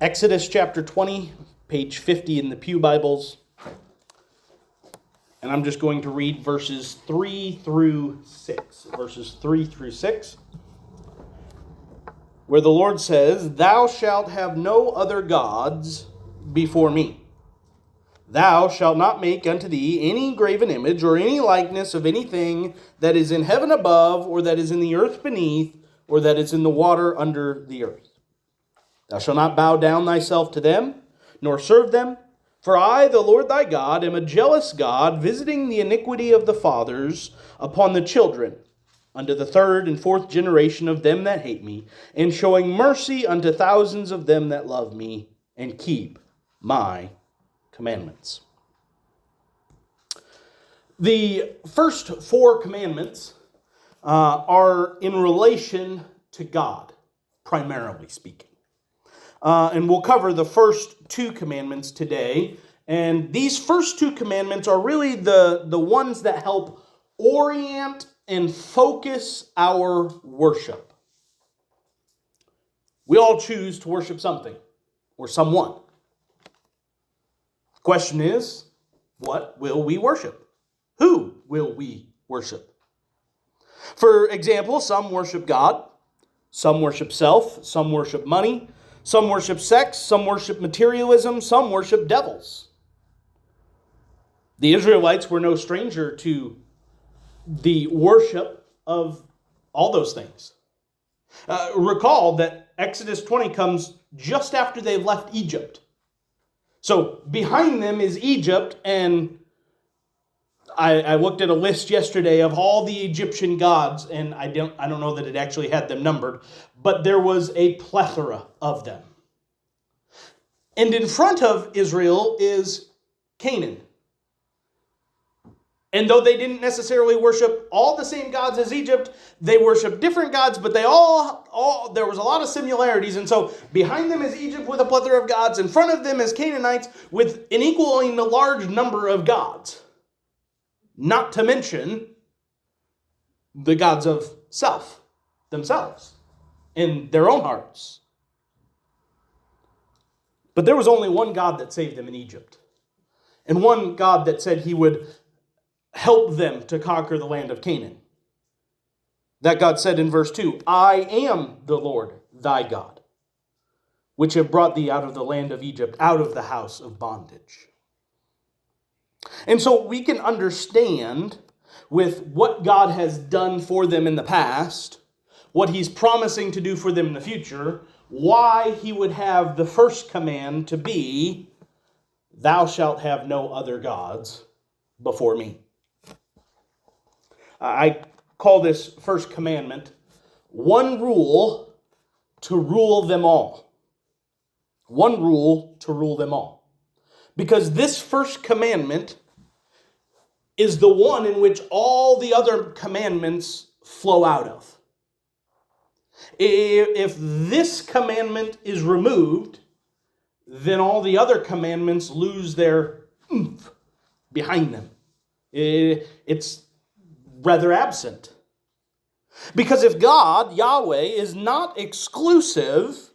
Exodus chapter 20, page 50 in the Pew Bibles. And I'm just going to read verses 3 through 6. Verses 3 through 6. Where the Lord says, "Thou shalt have no other gods before me. Thou shalt not make unto thee any graven image or any likeness of anything that is in heaven above, or that is in the earth beneath, or that is in the water under the earth. Thou shalt not bow down thyself to them, nor serve them. For I, the Lord thy God, am a jealous God, visiting the iniquity of the fathers upon the children, unto the third and fourth generation of them that hate me, and showing mercy unto thousands of them that love me, and keep my commandments." The first four commandments are in relation to God, primarily speaking. And we'll cover the first two commandments today. And these first two commandments are really the ones that help orient and focus our worship. We all choose to worship something or someone. The question is, what will we worship? Who will we worship? For example, some worship God, some worship self, some worship money, some worship sex, some worship materialism, some worship devils. The Israelites were no stranger to the worship of all those things. Recall that Exodus 20 comes just after they've left Egypt. So behind them is Egypt, and I looked at a list yesterday of all the Egyptian gods, and I don't know that it actually had them numbered, but there was a plethora of them. And in front of Israel is Canaan. And though they didn't necessarily worship all the same gods as Egypt, they worshiped different gods, but they all there was a lot of similarities. And so behind them is Egypt with a plethora of gods. In front of them is Canaanites with an equally large number of gods. Not to mention the gods of self, themselves, in their own hearts. But there was only one God that saved them in Egypt. And one God that said he would help them to conquer the land of Canaan. That God said in verse 2, "I am the Lord thy God, which have brought thee out of the land of Egypt, out of the house of bondage." And so we can understand with what God has done for them in the past, what he's promising to do for them in the future, why he would have the first command to be, "Thou shalt have no other gods before me." I call this first commandment, one rule to rule them all. One rule to rule them all. Because this first commandment is the one in which all the other commandments flow out of. If this commandment is removed, then all the other commandments lose their oomph behind them. It's rather absent. Because if God, Yahweh, is not exclusive,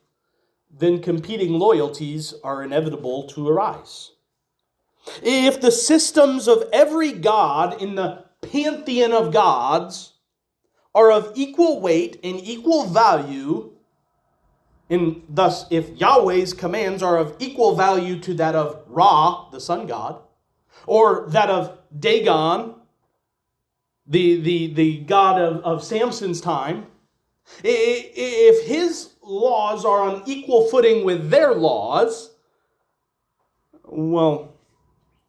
then competing loyalties are inevitable to arise. If the systems of every god in the pantheon of gods are of equal weight and equal value, and thus if Yahweh's commands are of equal value to that of Ra, the sun god, or that of Dagon, the god of Samson's time, if his laws are on equal footing with their laws, well,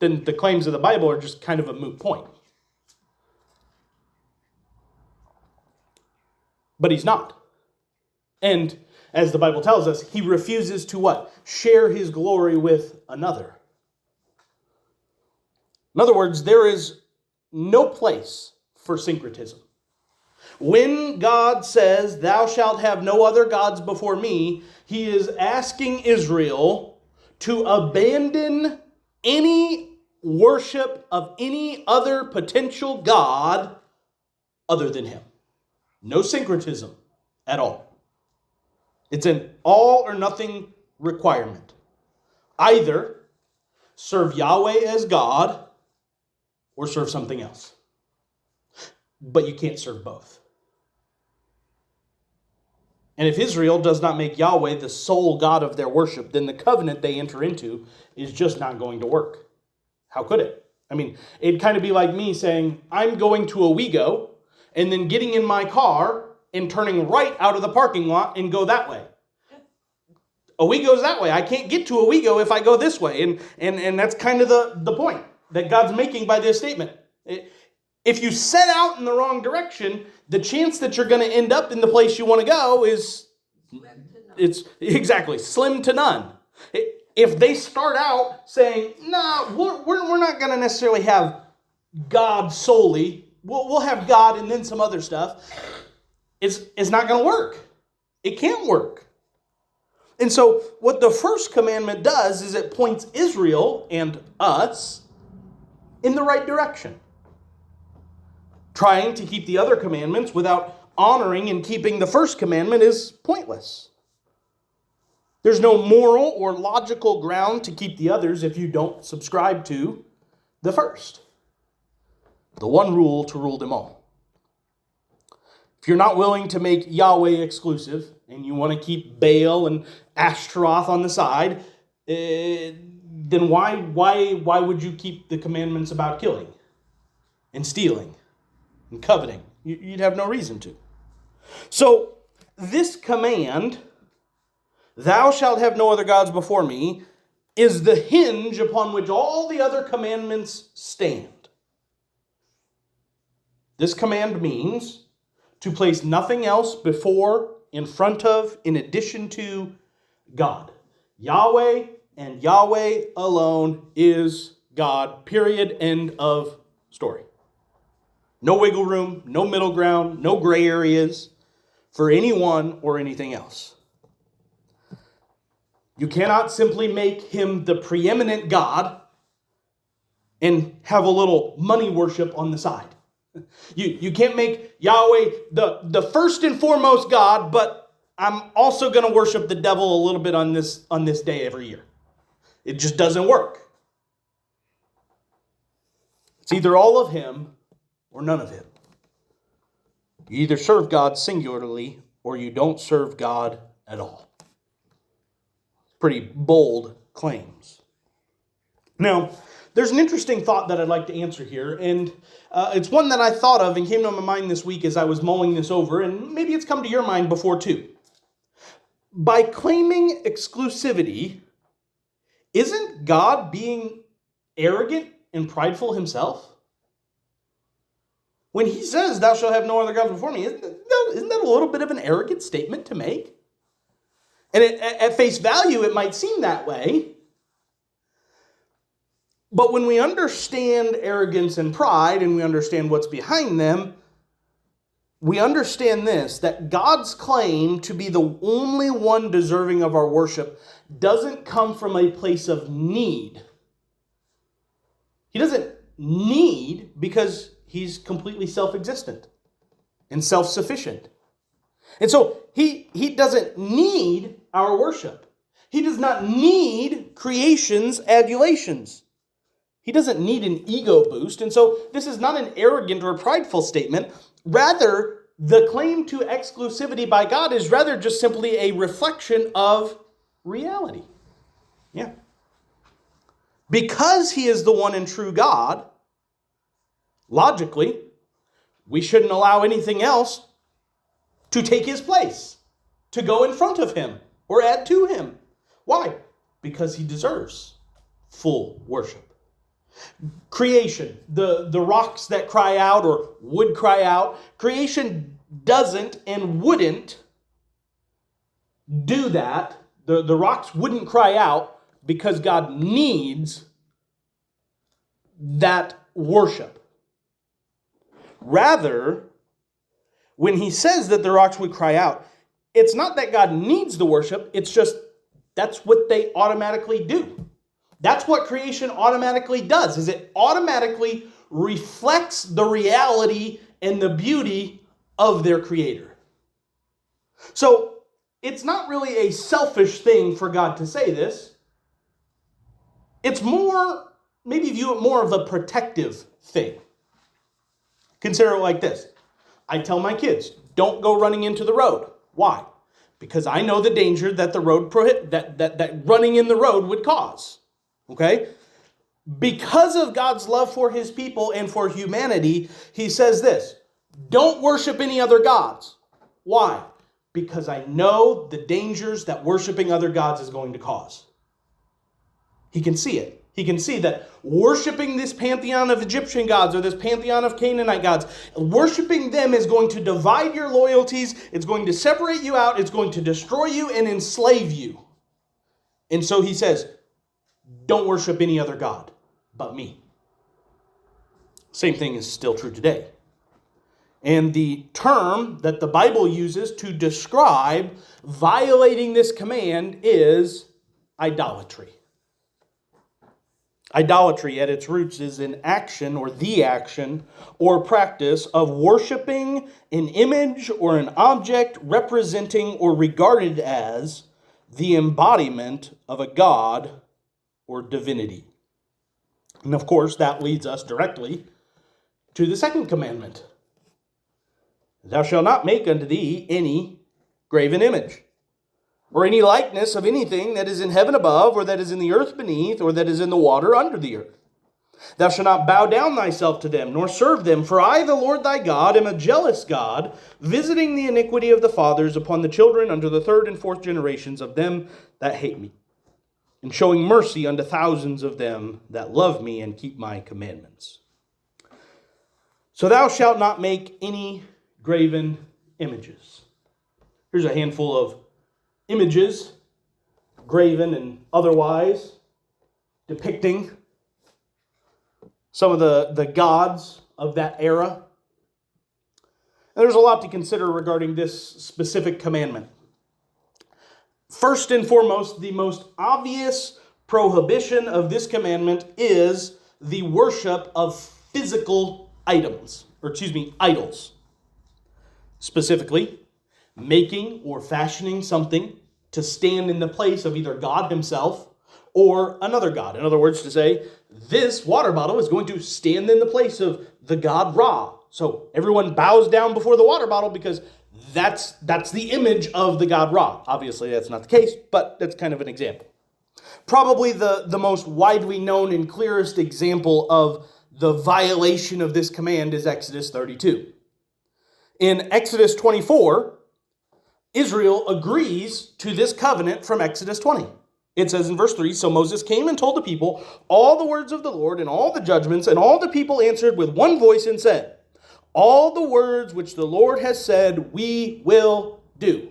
then the claims of the Bible are just kind of a moot point. But he's not. And as the Bible tells us, he refuses to what? Share his glory with another. In other words, there is no place for syncretism. When God says, "Thou shalt have no other gods before me," he is asking Israel to abandon any worship of any other potential god other than him. No syncretism at all. It's an all or nothing requirement. Either serve Yahweh as God or serve something else. But you can't serve both. And if Israel does not make Yahweh the sole God of their worship, then the covenant they enter into is just not going to work. How could it? I mean, it'd kind of be like me saying, I'm going to Owego, and then getting in my car and turning right out of the parking lot and go that way. Owego's that way. I can't get to Owego if I go this way. And that's kind of the point that God's making by this statement. If you set out in the wrong direction, the chance that you're going to end up in the place you want to go is exactly slim to none. If they start out saying, no, we're not going to necessarily have God solely. We'll have God and then some other stuff. It's not going to work. It can't work. And so what the first commandment does is it points Israel and us in the right direction. Trying to keep the other commandments without honoring and keeping the first commandment is pointless. There's no moral or logical ground to keep the others if you don't subscribe to the first. The one rule to rule them all. If you're not willing to make Yahweh exclusive and you want to keep Baal and Ashtaroth on the side, then why would you keep the commandments about killing and stealing and coveting? You'd have no reason to. So this command, thou shalt have no other gods before me, is the hinge upon which all the other commandments stand. This command means to place nothing else before, in front of, in addition to God. Yahweh and Yahweh alone is God. Period. End of story. No wiggle room, no middle ground, no gray areas for anyone or anything else. You cannot simply make him the preeminent God and have a little money worship on the side. You can't make Yahweh the first and foremost God, but I'm also going to worship the devil a little bit on this day every year. It just doesn't work. It's either all of him or none of him. You either serve God singularly or you don't serve God at all. Pretty bold claims. Now, there's an interesting thought that I'd like to answer here, and it's one that I thought of and came to my mind this week as I was mulling this over, and maybe it's come to your mind before too. By claiming exclusivity, isn't God being arrogant and prideful himself? When he says, thou shalt have no other gods before me, isn't that a little bit of an arrogant statement to make? And at face value, it might seem that way. But when we understand arrogance and pride, and we understand what's behind them, we understand this, that God's claim to be the only one deserving of our worship doesn't come from a place of need. He doesn't need because he's completely self-existent and self-sufficient. And so he doesn't need our worship. He does not need creation's adulations. He doesn't need an ego boost. And so this is not an arrogant or prideful statement. Rather, the claim to exclusivity by God is rather just simply a reflection of reality. Yeah. Because he is the one and true God, logically, we shouldn't allow anything else to take his place, to go in front of him or add to him. Why? Because he deserves full worship. Creation, the rocks that cry out or would cry out, creation doesn't and wouldn't do that. The rocks wouldn't cry out because God needs that worship. Rather, when he says that the rocks would cry out, it's not that God needs the worship, it's just that's what they automatically do. That's what creation automatically does, is it automatically reflects the reality and the beauty of their creator. So, it's not really a selfish thing for God to say this. It's more, maybe view it more of a protective thing. Consider it like this. I tell my kids, don't go running into the road. Why? Because I know the danger that the road that running in the road would cause. Okay? Because of God's love for his people and for humanity, he says this, don't worship any other gods. Why? Because I know the dangers that worshiping other gods is going to cause. He can see it. He can see that worshiping this pantheon of Egyptian gods or this pantheon of Canaanite gods, worshiping them is going to divide your loyalties. It's going to separate you out. It's going to destroy you and enslave you. And so he says, don't worship any other god but me. Same thing is still true today. And the term that the Bible uses to describe violating this command is idolatry. Idolatry at its roots is an action or the action or practice of worshiping an image or an object representing or regarded as the embodiment of a god or divinity. And of course, that leads us directly to the second commandment. Thou shalt not make unto thee any graven image, or any likeness of anything that is in heaven above, or that is in the earth beneath, or that is in the water under the earth. Thou shalt not bow down thyself to them, nor serve them, for I, the Lord thy God, am a jealous God, visiting the iniquity of the fathers upon the children unto the third and fourth generations of them that hate me, and showing mercy unto thousands of them that love me and keep my commandments. So thou shalt not make any graven images. Here's a handful of images, graven and otherwise, depicting some of the gods of that era. And there's a lot to consider regarding this specific commandment. First and foremost, the most obvious prohibition of this commandment is the worship of physical idols. Specifically, making or fashioning something to stand in the place of either God himself or another god. In other words, to say, this water bottle is going to stand in the place of the god Ra. So everyone bows down before the water bottle because that's the image of the god Ra. Obviously, that's not the case, but that's kind of an example. Probably the most widely known and clearest example of the violation of this command is Exodus 32. In Exodus 24, Israel agrees to this covenant from Exodus 20. It says in verse 3, so Moses came and told the people all the words of the Lord and all the judgments, and all the people answered with one voice and said, all the words which the Lord has said, we will do.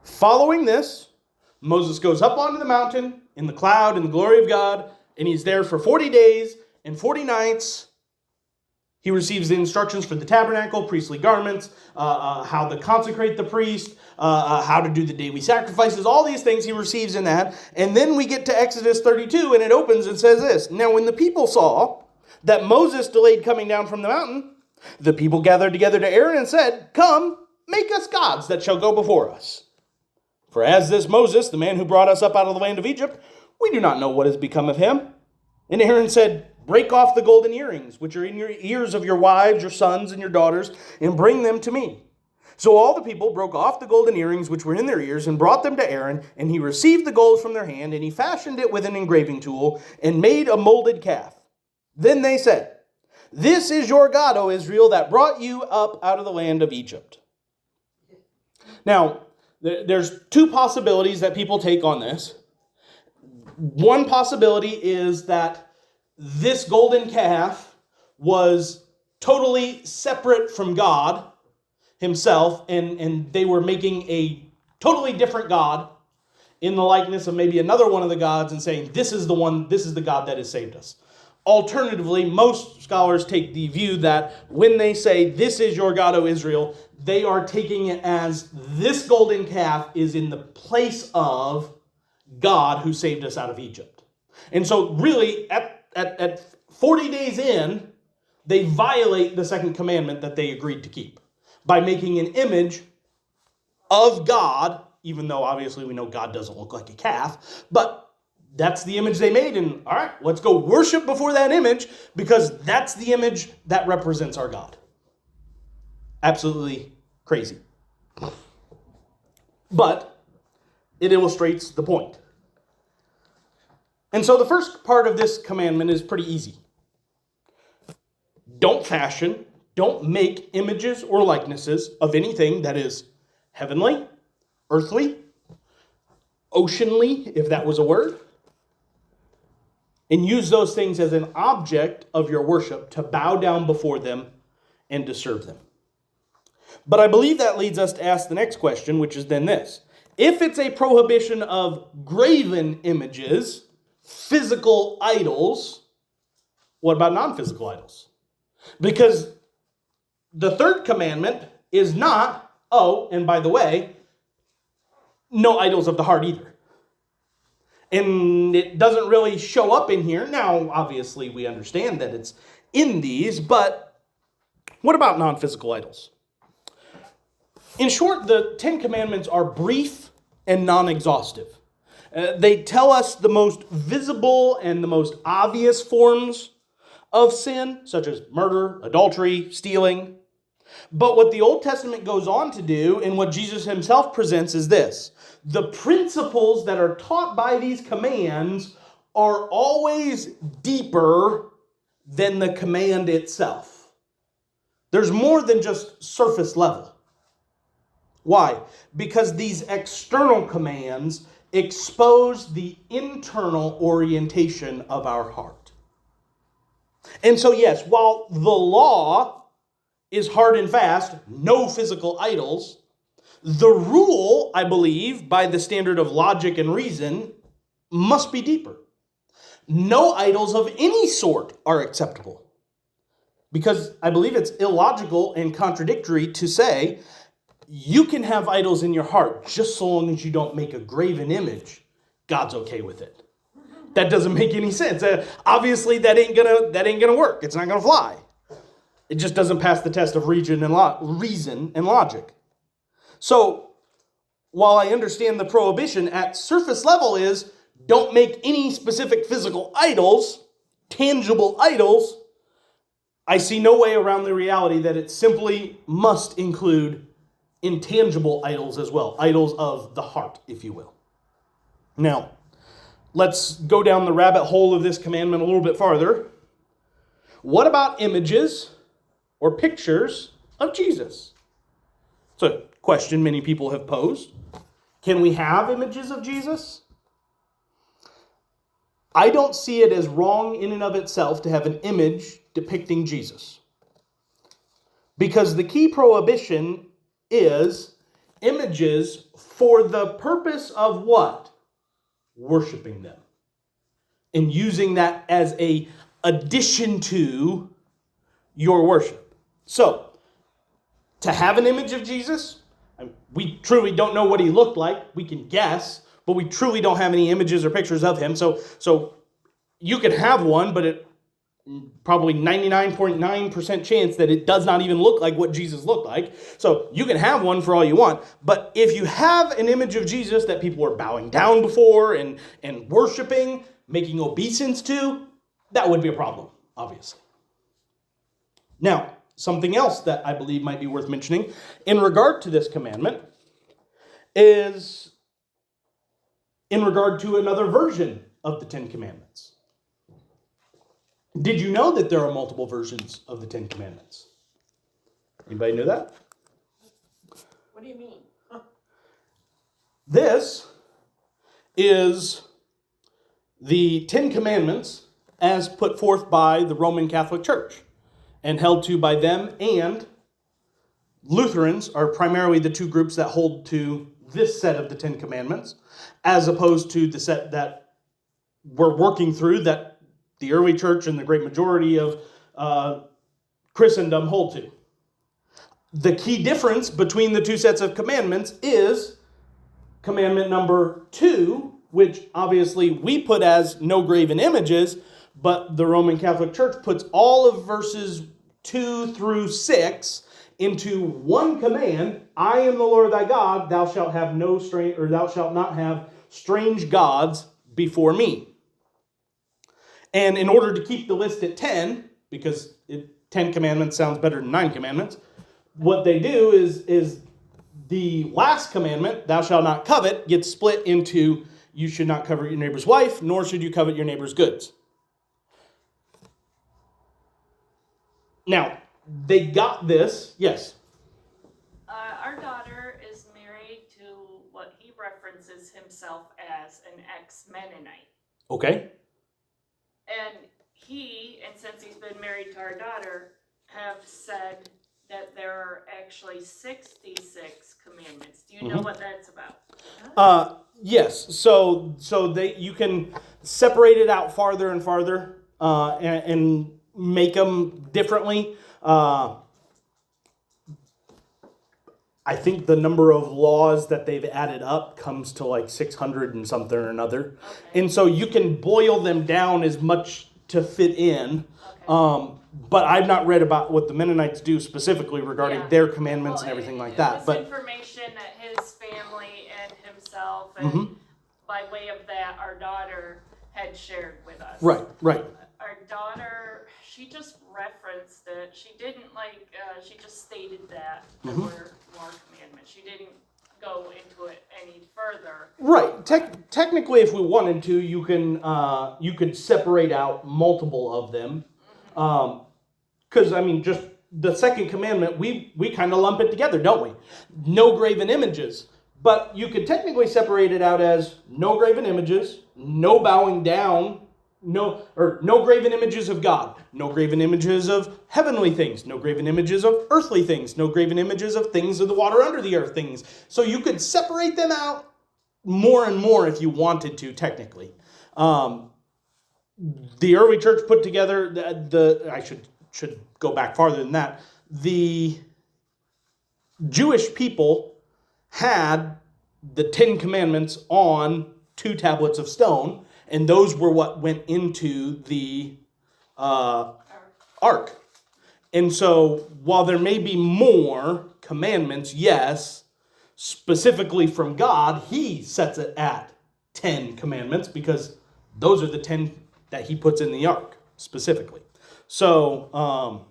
Following this, Moses goes up onto the mountain in the cloud in the glory of God, and he's there for 40 days and 40 nights. He receives the instructions for the tabernacle, priestly garments, how to consecrate the priest, how to do the daily sacrifices, all these things he receives in that. And then we get to Exodus 32, and it opens and says this. Now, when the people saw that Moses delayed coming down from the mountain, the people gathered together to Aaron and said, come, make us gods that shall go before us. For as this Moses, the man who brought us up out of the land of Egypt, we do not know what has become of him. And Aaron said, break off the golden earrings, which are in your ears of your wives, your sons, and your daughters, and bring them to me. So all the people broke off the golden earrings which were in their ears and brought them to Aaron, and he received the gold from their hand, and he fashioned it with an engraving tool, and made a molded calf. Then they said, this is your God, O Israel, that brought you up out of the land of Egypt. Now, there's two possibilities that people take on this. One possibility is that this golden calf was totally separate from God himself, and they were making a totally different God in the likeness of maybe another one of the gods and saying, this is the God that has saved us. Alternatively, most scholars take the view that when they say, this is your God, O Israel, they are taking it as this golden calf is in the place of God who saved us out of Egypt. And so really, at 40 days in, they violate the second commandment that they agreed to keep by making an image of God, even though obviously we know God doesn't look like a calf, but that's the image they made, and all right, let's go worship before that image because that's the image that represents our God. Absolutely crazy. But it illustrates the point. And so the first part of this commandment is pretty easy. Don't fashion, don't make images or likenesses of anything that is heavenly, earthly, oceanly, if that was a word, and use those things as an object of your worship to bow down before them and to serve them. But I believe that leads us to ask the next question, which is then this. If it's a prohibition of graven images, physical idols, what about non-physical idols? Because the third commandment is not, oh, and by the way, no idols of the heart either. And it doesn't really show up in here. Now, obviously, we understand that it's in these, but what about non-physical idols? In short, the Ten Commandments are brief and non-exhaustive. They tell us the most visible and the most obvious forms of sin, such as murder, adultery, stealing. But what the Old Testament goes on to do, and what Jesus himself presents, is this. The principles that are taught by these commands are always deeper than the command itself. There's more than just surface level. Why? Because these external commands expose the internal orientation of our heart. And so yes, while the law is hard and fast, no physical idols, the rule, I believe, by the standard of logic and reason, must be deeper. No idols of any sort are acceptable. Because I believe it's illogical and contradictory to say, you can have idols in your heart just so long as you don't make a graven image. God's okay with it. That doesn't make any sense. Obviously, that ain't gonna work. It's not gonna fly. It just doesn't pass the test of reason and logic. So, while I understand the prohibition at surface level is don't make any specific physical idols, tangible idols, I see no way around the reality that it simply must include intangible idols as well, idols of the heart, if you will. Now, let's go down the rabbit hole of this commandment a little bit farther. What about images or pictures of Jesus? It's a question many people have posed. Can we have images of Jesus? I don't see it as wrong in and of itself to have an image depicting Jesus. Because the key prohibition is images for the purpose of what? Worshiping them. And using that as an addition to your worship. So, to have an image of Jesus, we truly don't know what he looked like. We can guess, but we truly don't have any images or pictures of him. So you could have one, but it probably 99.9% chance that it does not even look like what Jesus looked like. So you can have one for all you want. But if you have an image of Jesus that people are bowing down before and worshiping, making obeisance to, that would be a problem, obviously. Now, something else that I believe might be worth mentioning in regard to this commandment is in regard to another version of the Ten Commandments. Did you know that there are multiple versions of the Ten Commandments? Anybody know that? What do you mean? This is the Ten Commandments as put forth by the Roman Catholic Church and held to by them, and Lutherans are primarily the two groups that hold to this set of the Ten Commandments, as opposed to the set that we're working through that the early church and the great majority of Christendom hold to. The key difference between the two sets of commandments is commandment number 2, which obviously we put as no graven images, but the Roman Catholic Church puts all of verses 2 through 6 into one command, I am the Lord thy God, thou shalt have no strange, or thou shalt not have strange gods before me. And in order to keep the list at 10, because 10 commandments sounds better than 9 commandments, what they do is the last commandment, thou shalt not covet, gets split into you should not covet your neighbor's wife, nor should you covet your neighbor's goods. Now, they got this, yes. Our daughter is married to what he references himself as an ex-Mennonite. Okay. And since he's been married to our daughter, have said that there are actually 66 commandments. Do you know what that's about? Yes. So you can separate it out farther and farther and make them differently. I think the number of laws that they've added up comes to like 600 and something or another. Okay. And so you can boil them down as much to fit in. Okay. But I've not read about what the Mennonites do specifically regarding their commandments and everything like that. But information that his family and himself, and by way of that, our daughter had shared with us. Right. Our daughter, she just referenced it. She didn't she just stated that there were more commandments. She didn't go into it any further. Right. Technically, if we wanted to, you could separate out multiple of them. Because, just the second commandment, we kind of lump it together, don't we? No graven images. But you could technically separate it out as no graven images, no bowing down, no graven images of God, no graven images of heavenly things, no graven images of earthly things, no graven images of things of the water under the earth things. So you could separate them out more and more if you wanted to, technically. The early church put together I should go back farther than that. The Jewish people had the 10 commandments on 2 tablets of stone, and those were what went into the ark. And so while there may be more commandments, yes, specifically from God, he sets it at 10 commandments because those are the 10 that he puts in the ark specifically. So,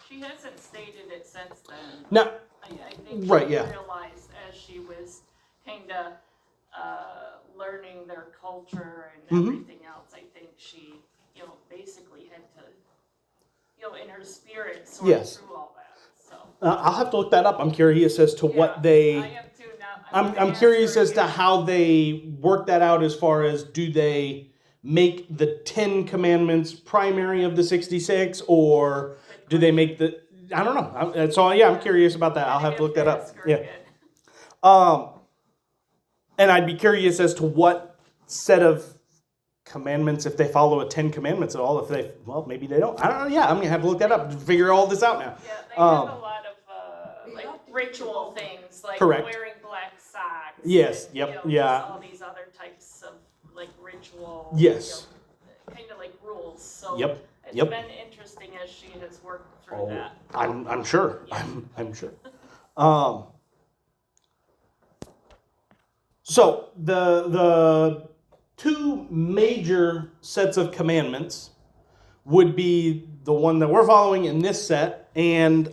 she hasn't stated it since then. Now, I think she realized as she was kind of learning their culture and everything else, I think she, basically had to, in her spirit, sort through all that. So I'll have to look that up. I'm curious as to what they. I am too now. I'm curious as to how they work that out. As far as do they make the 10 commandments primary of the 66, or do they make the? I don't know. So I'm curious about that. I'll have to look that up. Yeah. And I'd be curious as to what set of commandments, if they follow a 10 commandments at all. If they, maybe they don't. I don't know. Yeah, I'm gonna have to look that up to figure all this out now. Yeah, they have a lot of ritual things, like wearing black socks. Yes. Yep. Yeah. All these other types of ritual. Yes. Kind of like rules. So Yep. It's been interesting as she has worked through that. I'm sure. Yeah. I'm sure. So the 2 major sets of commandments would be the one that we're following in this set, and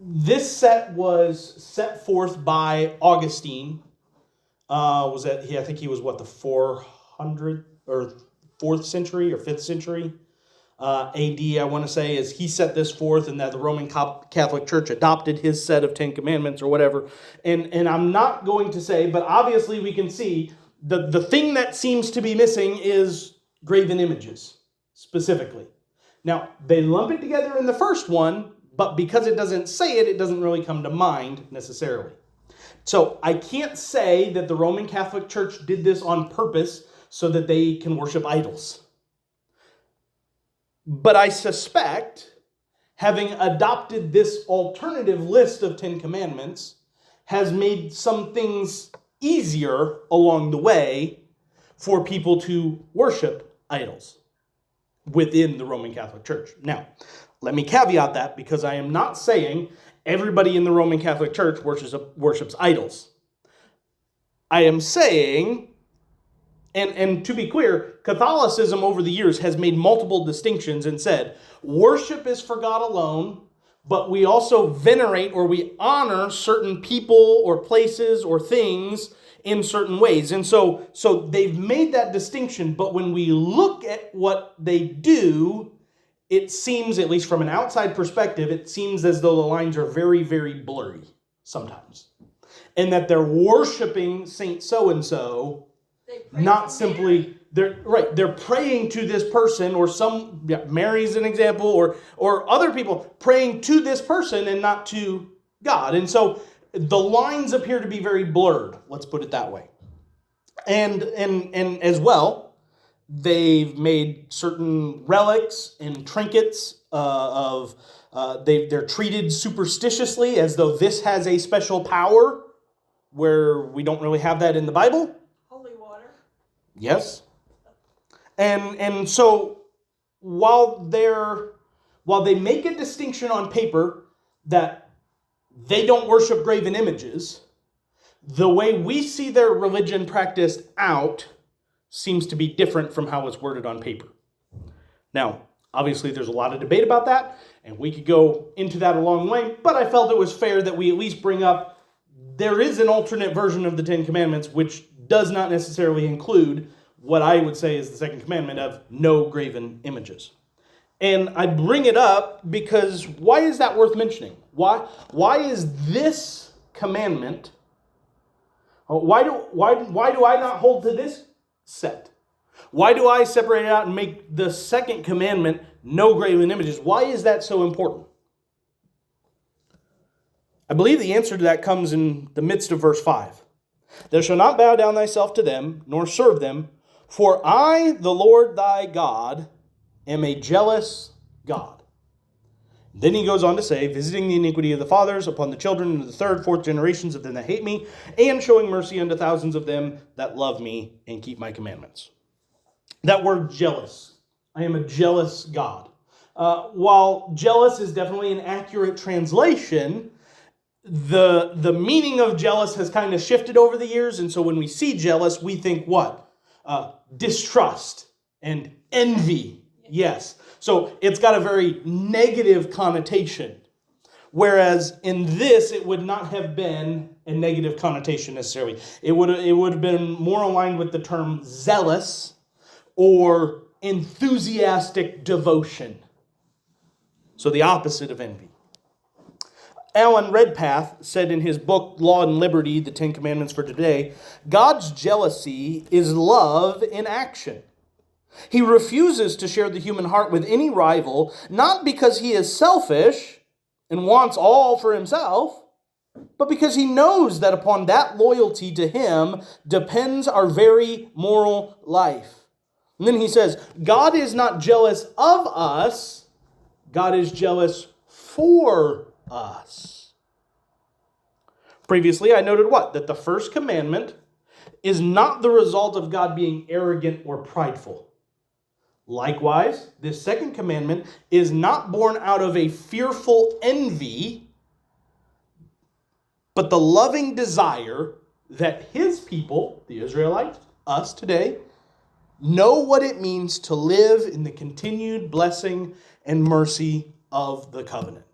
this set was set forth by Augustine. I think he was the 400 or 4th century or 5th century AD, I want to say, is he set this forth, and that the Roman Catholic Church adopted his set of 10 commandments or whatever. And I'm not going to say, but obviously we can see the thing that seems to be missing is graven images, specifically. Now, they lump it together in the first one, but because it doesn't say it, it doesn't really come to mind necessarily. So I can't say that the Roman Catholic Church did this on purpose so that they can worship idols. But I suspect, having adopted this alternative list of 10 commandments, has made some things easier along the way for people to worship idols within the Roman Catholic Church. Now, let me caveat that because I am not saying everybody in the Roman Catholic Church worships idols. I am saying, and to be clear, Catholicism over the years has made multiple distinctions and said, worship is for God alone, but we also venerate or we honor certain people or places or things in certain ways. And so they've made that distinction, but when we look at what they do, it seems, at least from an outside perspective, it seems as though the lines are very, very blurry sometimes. And that they're worshiping Saint so-and-so, not simply, they're praying to this person, or Mary's an example, or other people praying to this person and not to God. And so the lines appear to be very blurred, let's put it that way. And as well, they've made certain relics and trinkets they're treated superstitiously as though this has a special power where we don't really have that in the Bible. Holy water. Yes. And so while they make a distinction on paper that they don't worship graven images, the way we see their religion practiced out seems to be different from how it's worded on paper. Now, obviously there's a lot of debate about that, and we could go into that a long way, but I felt it was fair that we at least bring up there is an alternate version of the Ten Commandments which does not necessarily include what I would say is the second commandment of no graven images. And I bring it up because why is that worth mentioning? Why is this commandment, why do I not hold to this set? Why do I separate it out and make the second commandment no graven images? Why is that so important? I believe the answer to that comes in the midst of verse 5. Thou shalt not bow down thyself to them, nor serve them, for I, the Lord thy God, am a jealous God. Then he goes on to say, visiting the iniquity of the fathers upon the children into the third, fourth generations of them that hate me, and showing mercy unto thousands of them that love me and keep my commandments. That word jealous. I am a jealous God. While jealous is definitely an accurate translation, the meaning of jealous has kind of shifted over the years. And so when we see jealous, we think what? Distrust and envy. Yes. So it's got a very negative connotation. Whereas in this, it would not have been a negative connotation necessarily. It would have been more aligned with the term zealous or enthusiastic devotion. So the opposite of envy. Alan Redpath said in his book, Law and Liberty, the Ten Commandments for Today, God's jealousy is love in action. He refuses to share the human heart with any rival, not because he is selfish and wants all for himself, but because he knows that upon that loyalty to him depends our very moral life. And then he says, God is not jealous of us, God is jealous for us. Previously, I noted what? That the first commandment is not the result of God being arrogant or prideful. Likewise, this second commandment is not born out of a fearful envy, but the loving desire that his people, the Israelites, us today, know what it means to live in the continued blessing and mercy of the covenant.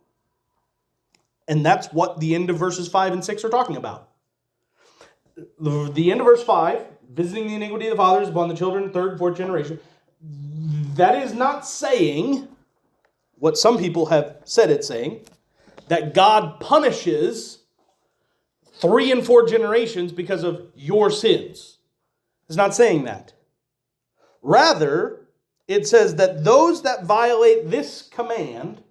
And that's what the end of verses 5 and 6 are talking about. The end of verse 5, visiting the iniquity of the fathers upon the children, third, fourth generation, that is not saying what some people have said it's saying, that God punishes 3 and 4 generations because of your sins. It's not saying that. Rather, it says that those that violate this command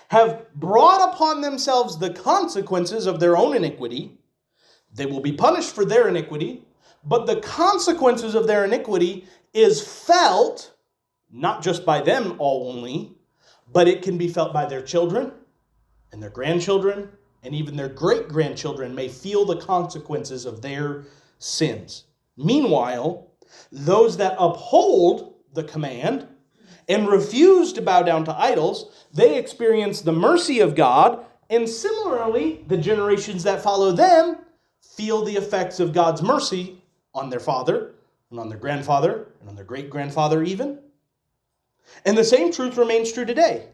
have brought upon themselves the consequences of their own iniquity. They will be punished for their iniquity, but the consequences of their iniquity is felt not just by them all only, but it can be felt by their children and their grandchildren, and even their great-grandchildren may feel the consequences of their sins. Meanwhile, those that uphold the command and refuse to bow down to idols, they experience the mercy of God, and similarly, the generations that follow them feel the effects of God's mercy on their father, and on their grandfather, and on their great-grandfather even. And the same truth remains true today.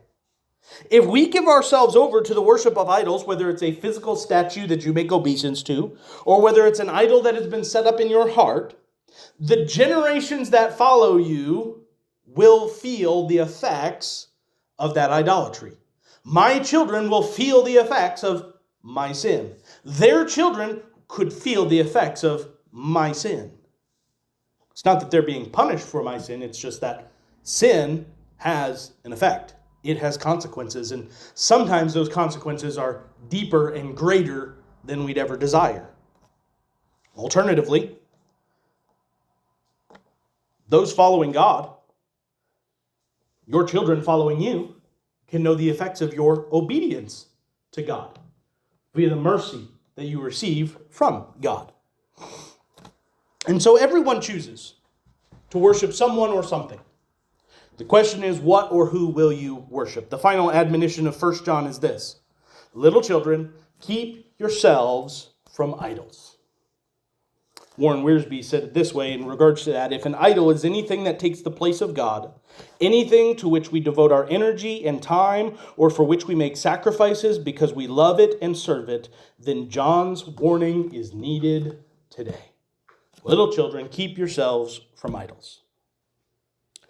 If we give ourselves over to the worship of idols, whether it's a physical statue that you make obeisance to, or whether it's an idol that has been set up in your heart, the generations that follow you will feel the effects of that idolatry. My children will feel the effects of my sin. Their children could feel the effects of my sin. It's not that they're being punished for my sin, it's just that sin has an effect. It has consequences, and sometimes those consequences are deeper and greater than we'd ever desire. Alternatively, those following God, your children following you, can know the effects of your obedience to God via the mercy that you receive from God. And so everyone chooses to worship someone or something. The question is, what or who will you worship? The final admonition of 1 John is this: little children, keep yourselves from idols. Warren Wiersbe said it this way in regards to that: if an idol is anything that takes the place of God, anything to which we devote our energy and time, or for which we make sacrifices because we love it and serve it, then John's warning is needed today. Little children, keep yourselves from idols.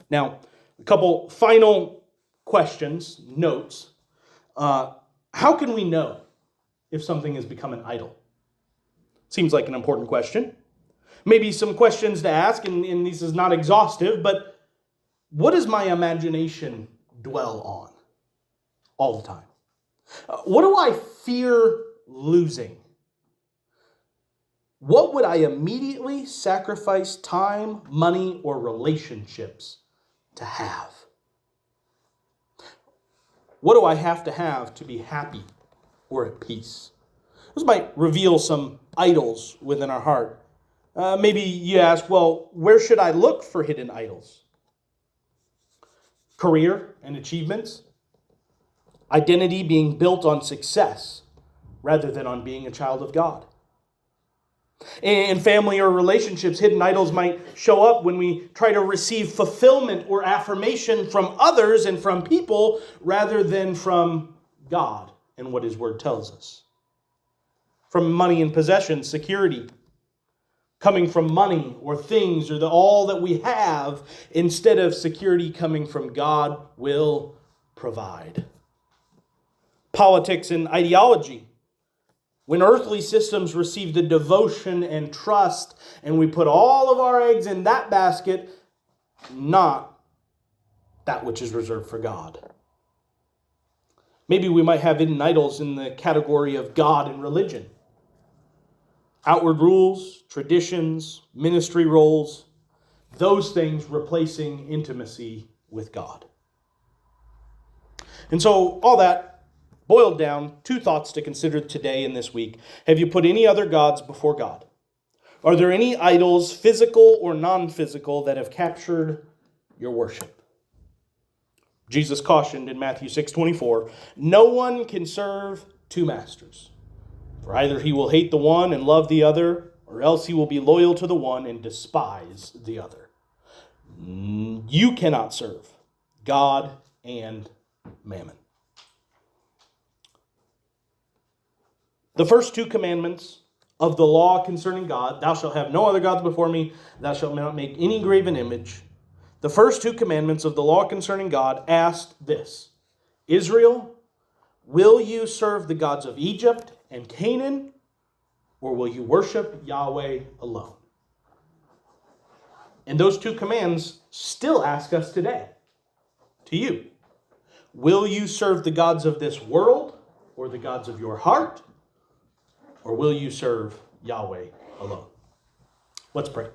Now, a couple final questions, notes. How can we know if something has become an idol? Seems like an important question. Maybe some questions to ask, and this is not exhaustive, but what does my imagination dwell on all the time? What do I fear losing? What would I immediately sacrifice time, money, or relationships to have? What do I have to be happy or at peace? This might reveal some idols within our heart. Maybe you ask, well, where should I look for hidden idols? Career and achievements? Identity being built on success rather than on being a child of God. In family or relationships, hidden idols might show up when we try to receive fulfillment or affirmation from others and from people rather than from God and what His Word tells us. From money and possessions, security, coming from money or things or all that we have, instead of security coming from God will provide. Politics and ideology. When earthly systems receive the devotion and trust, and we put all of our eggs in that basket, not that which is reserved for God. Maybe we might have hidden idols in the category of God and religion. Outward rules, traditions, ministry roles, those things replacing intimacy with God. And so all that boiled down, 2 thoughts to consider today and this week. Have you put any other gods before God? Are there any idols, physical or non-physical, that have captured your worship? Jesus cautioned in Matthew 6:24, no one can serve 2 masters. For either he will hate the one and love the other, or else he will be loyal to the one and despise the other. You cannot serve God and mammon. The first 2 commandments of the law concerning God, thou shalt have no other gods before me, thou shalt not make any graven image. The first 2 commandments of the law concerning God asked this: Israel, will you serve the gods of Egypt and Canaan, or will you worship Yahweh alone? And those 2 commands still ask us today, to you. Will you serve the gods of this world or the gods of your heart? Or will you serve Yahweh alone? Let's pray.